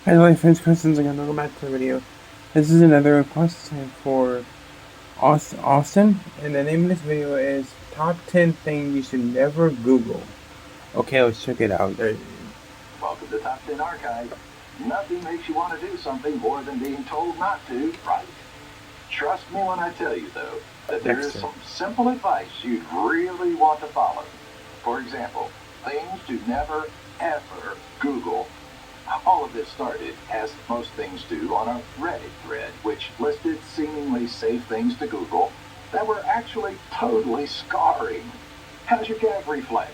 Hi, my friends, questions again. Welcome back to the video. This is another request time for Austin, and the name of this video is Top 10 Things You Should Never Google. Okay, let's check it out. Welcome to Top 10 Archive. Nothing makes you want to do something more than being told not to, right? Trust me when I tell you, though, that there is Dexter. some simple advice you'd really want to follow. For example, things to never, ever Google. All of this started, as most things do, on a Reddit thread, which listed seemingly safe things to Google that were actually totally scarring. How's your gag reflex?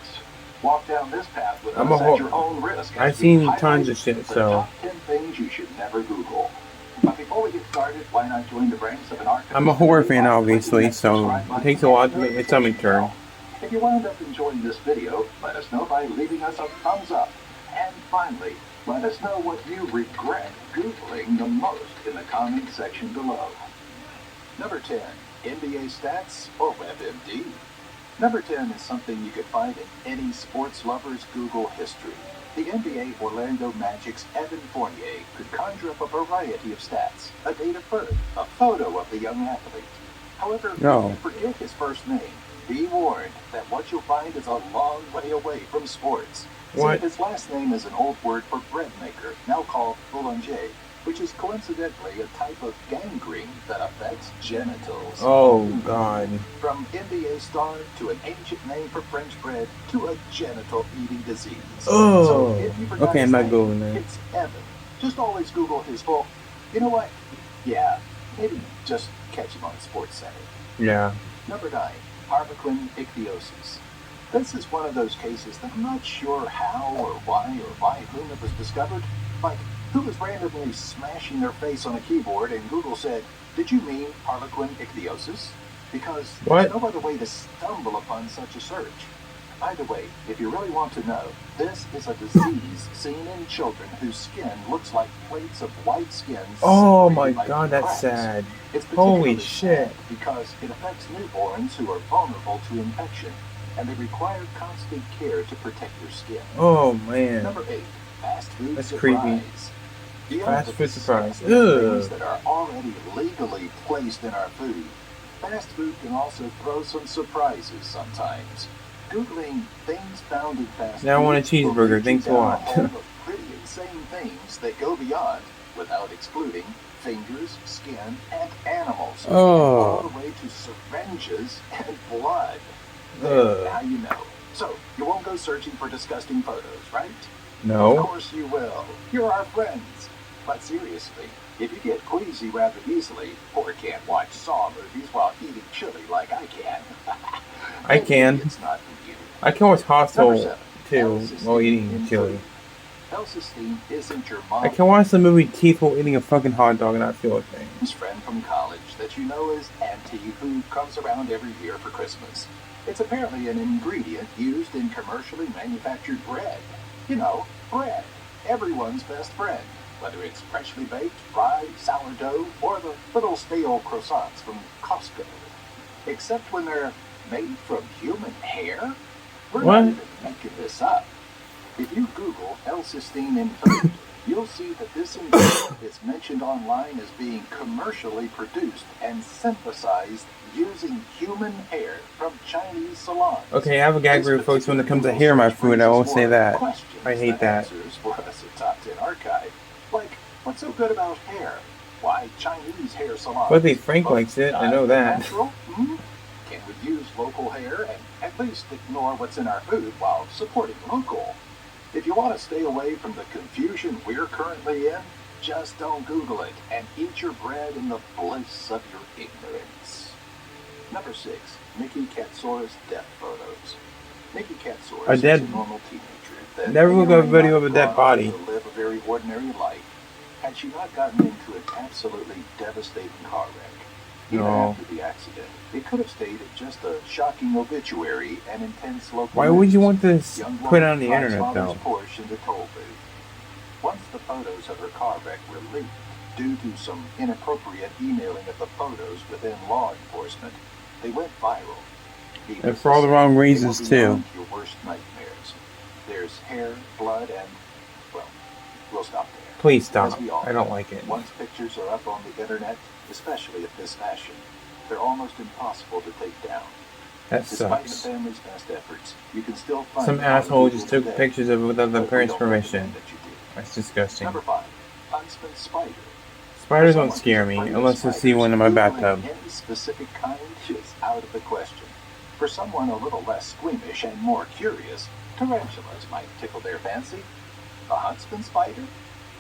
Walk down this path with I'm a us at horror. your own risk I've as we seen tons highlight of shit, the so top 10 things you should never Google. But before we get started, why not join the ranks of an archivist I'm a horror today fan, by clicking obviously, that so subscribe it button takes a while and to make my tummy notification turn. bell. If you wound up enjoying this video, let us know by leaving us a thumbs up. And finally, let us know what you regret Googling the most in the comment section below. Number 10, NBA stats or WebMD. Number 10 is something you could find in any sports lover's Google history. The NBA Orlando Magic's Evan Fournier could conjure up a variety of stats, a date of birth, a photo of the young athlete. However, if No. you forget his first name, be warned that what you'll find is a long way away from sports. What? See, his last name is an old word for bread maker, now called boulanger, which is coincidentally a type of gangrene that affects genitals. Oh, God. From NBA star to an ancient name for French bread to a genital-eating disease. So Oh. if you forgot Okay, his I'm not name, Googling that. it's Evan. Just always Google his full. You know what? Yeah, maybe just catch him on Sports Center. Yeah. Number 9, Harlequin ichthyosis. This is one of those cases that I'm not sure how or by whom it was discovered. Like, who was randomly smashing their face on a keyboard and Google said, "Did you mean Harlequin ichthyosis?" Because What? there's no other way to stumble upon such a search. Either way, if you really want to know, this is a disease seen in children whose skin looks like plates of white skin. Oh my separated by God, that's cracks. sad. It's Holy particularly shit. sad because it affects newborns who are vulnerable to infection, and they require constant care to protect their skin. Oh man. Number 8, fast food That's surprise. creepy. Beyond Fast food surprise. things Ugh. that are already legally placed in our food, fast food can also throw some surprises sometimes. Googling things found in fast Now I food want a will cheeseburger. lead you Thanks a down lot. whole of pretty insane things that go beyond, without excluding, fingers, skin, and animals. All Oh. the way to syringes and blood. There, Ugh. now you know. So, you won't go searching for disgusting photos, right? Of No. course you will. You're our friends. But seriously, if you get queasy rather easily, or can't watch Saw movies while eating chili like I can, I then can. maybe it's not for you. I can watch Number Hostel 7, too while eating L-cysteine in chili. food. L-cysteine isn't your I can watch the movie Teeth while eating a fucking hot dog and not feel a thing. mom's friend from college that you know is Auntie, who comes around every year for Christmas. It's apparently an ingredient used in commercially manufactured bread. You know, bread. Everyone's best friend. Whether it's freshly baked, fried, sourdough, or the little stale croissants from Costco. Except when they're made from human hair? We're What? not even making this up. If you Google L-cysteine in food, you'll see that this ingredient is mentioned online as being commercially produced and synthesized using human hair from Chinese salons. Okay, I have a gag This reflex when it comes to particular hair in my search food. I will raises say more that. questions I hate than that. answers for us at Top 10 Archive. Like, what's so good about hair? Why Chinese hair salons? But Frank likes it. I know that. Natural? Can we use local hair and at least ignore what's in our food while supporting local? If you want to stay away from the confusion we're currently in, just don't Google it and eat your bread in the bliss of your ignorance. Number 6, Mickey Katsora's death photos. Mickey Katsoris A dead- is a normal teenager that Never may look or at a may video not of a have dead gone on body. to live a very ordinary life had she not gotten into an absolutely devastating car wreck. Even No. after the accident, it could have stayed at just a shocking obituary and intense local Why would you news. want this Young put woman on the drives internet father's though? Porsche in the toll booth. Once the photos of her car wreck were leaked due to some inappropriate emailing of the photos within law enforcement, they went viral. And for all the wrong They will reasons be too. on your worst nightmares. There's hair, blood, and, well, we'll stop there. Please As stop. we all I don't know, like it. once pictures are up on the internet, especially of this fashion, they're almost impossible to take down. That Despite the sucks. family's best efforts, you can still find Some them on asshole Google just took today, pictures of it without the but we parents' don't permission. recommend that you do. That's disgusting. Number 5, Huntsman Spider. Spiders For don't someone scare who's me afraid of unless I see spiders, one in my Googling bathtub. any specific kind is out of the question. For someone a little less squeamish and more curious, tarantulas might tickle their fancy. A huntsman spider?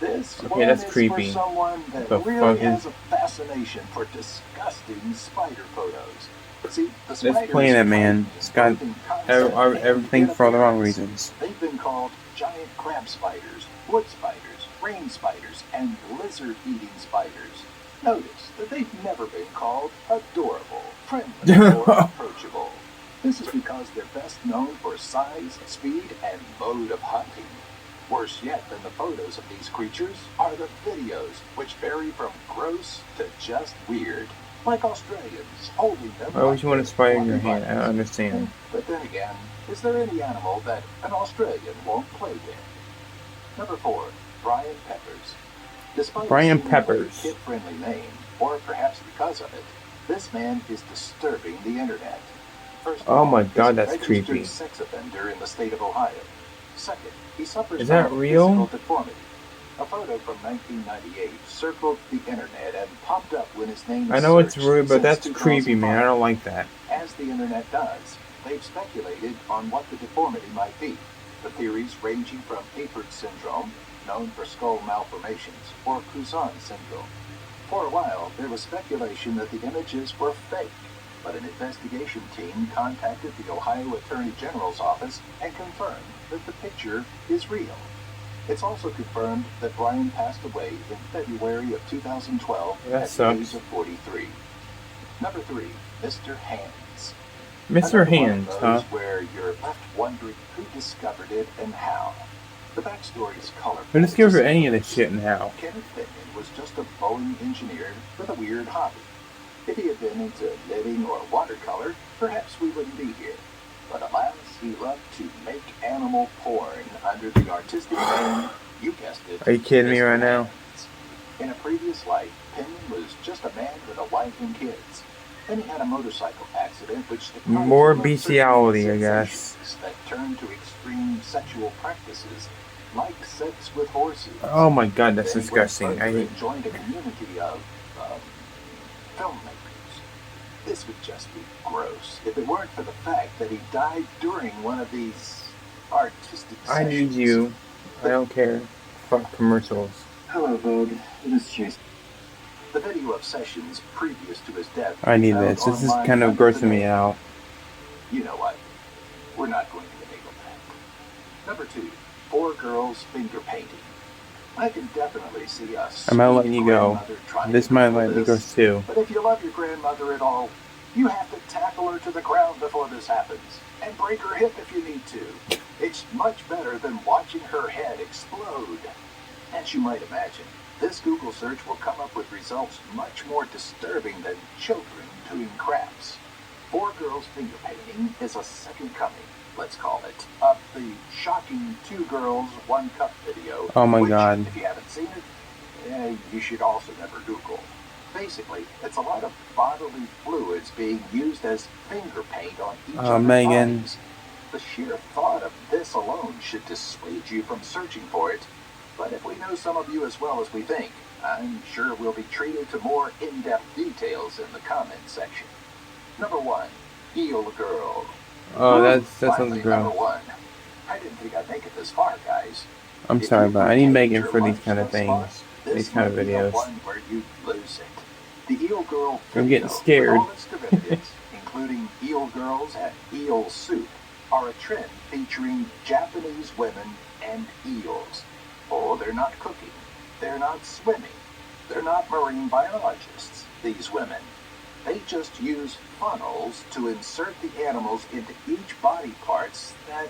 This Okay, one that's is creepy. for someone that The really fuck is- has a fascination for disgusting spider photos. See, the This spiders planet, man, frightening it's got both in concept and everything in for the wrong appearance. reasons. They've been called giant crab spiders, wood spiders, rain spiders, and lizard-eating spiders. Notice that they've never been called adorable, friendly, or approachable. This is because they're best known for size, speed, and mode of hunting. Worse yet than the photos of these creatures are the videos, which vary from gross to just weird. Like Australians holding them. Why would you want a spider in your fluffy hand? I don't buttons. understand. But then again, is there any animal that an Australian won't play with? Number 4, Brian Peppers. Despite Brian seemingly Peppers. kid-friendly name, or perhaps because of it, this man is disturbing the internet. First of Oh all, my he's God, a that's registered creepy. sex offender in the state of Ohio. Second, he suffers Is that from real? physical deformity. A photo from 1998 circled the internet and popped up when his name I know it's searched rude, but since that's creepy, man. I 2005. don't like that. As the internet does, they've speculated on what the deformity might be. The theories ranging from Apert syndrome, known for skull malformations, or Poussin syndrome. For a while, there was speculation that the images were fake, but an investigation team contacted the Ohio Attorney General's office and confirmed that the picture is real. It's also confirmed that Brian passed away in February of 2012 That at the age sucks. of 43. Number 3, Mr. Hands. Mr. Another one of Hands, those huh? where you're left wondering who discovered it and how. The backstory is colorful. Who discovered any of this shit and how? Kenneth Finman was just a Boeing engineer with a weird hobby. If he had been into knitting or watercolor, perhaps we wouldn't be here. But alas, he loved to make animal porn under the artistic name, you guessed it. Are you kidding me Mr. right now? Hands. In a previous life, Penman was just a man with a wife and kids. Then he had a motorcycle accident which deprived More him of certain bestiality, I guess. sensations that turned to extreme sexual practices like sex with horses. Oh my God, that's Then he went disgusting. further I hate. and joined a community of filmmakers. This would just be gross if it weren't for the fact that he died during one of these artistic I need sessions. you. I don't care. Fuck commercials. Hello, Vogue. This is Jason. The video of sessions previous to his death. I need found this. This is online kind of under the grossing me name- out. You know what? We're not going to enable that. Number 2, 4 girls finger painting. I can definitely see us. I'm not letting you go. This might let me go too. But if you love your grandmother at all, you have to tackle her to the ground before this happens. And break her hip if you need to. It's much better than watching her head explode. As you might imagine, this Google search will come up with results much more disturbing than children doing crafts. 4 girls finger painting is a second coming, let's call it, of the shocking 2 girls, 1 cup video. Oh my which, God. if you haven't seen it, you should also never Google. Basically, it's a lot of bodily fluids being used as finger paint on each Oh, other's Megan. bodies. The sheer thought of this alone should dissuade you from searching for it. But if we know some of you as well as we think, I'm sure we'll be treated to more in-depth details in the comment section. Number 1, Eel Girl. Oh, that sounds Finally, number gross. 1. I didn't think I'd make it this far, guys. I'm If sorry, you but I need pretend Megan you're for these much kind of so smart, things. this These kind of might be the videos. one where you lose it. The Eel Girl I'm video, getting scared. with all its derivatives, including eel girls and eel soup, are a trend featuring Japanese women and eels. Oh, they're not cooking. They're not swimming. They're not marine biologists, these women. They just use funnels to insert the animals into each body parts that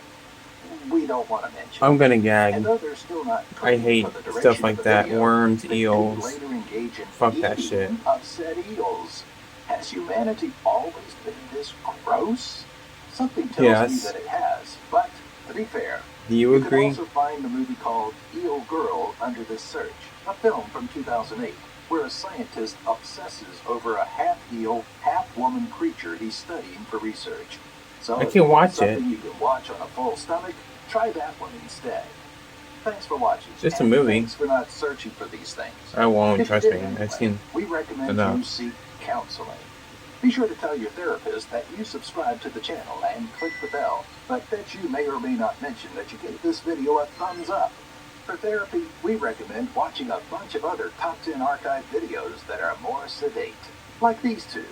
we don't want to mention. I'm gonna And gag. though they're still not I cooking hate for the duration stuff of like the that. video, Worms, they could eels. later engage in Fuck that eating shit. of said eels. Has humanity always been this gross? Something tells me Yes. that it has. But to be fair, Do you You can agree? also find the movie called Eel Girl under this search, a film from 2008, where a scientist obsesses over a half-eel, half-woman creature he's studying for research. So I if you can want watch it. something you can watch on a full stomach, try that one instead. Thanks for watching. It's just a and movie. Thanks for not searching for these things. I won't, If you trust did me. anyway, I've seen we recommend enough. you seek counseling. Be sure to tell your therapist that you subscribe to the channel and click the bell, but that you may or may not mention that you gave this video a thumbs up. For therapy, we recommend watching a bunch of other top 10 archive videos that are more sedate, like these two.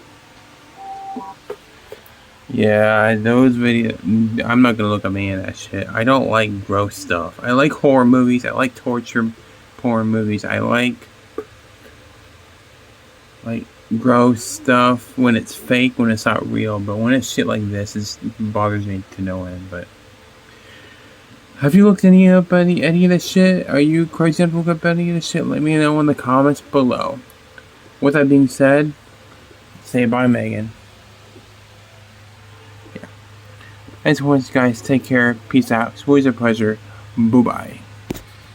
Yeah, those videos. I'm not gonna look at any of that shit. I don't like gross stuff. I like horror movies. I like torture porn movies. I like gross stuff when it's fake, when it's not real. But when it's shit like this, it bothers me to no end. But have you looked any up any of this shit? Are you crazy enough to look up any of this shit? Let me know in the comments below. With that being said, say bye, Megan. As always, guys, take care. Peace out. It's always a pleasure. Bye-bye.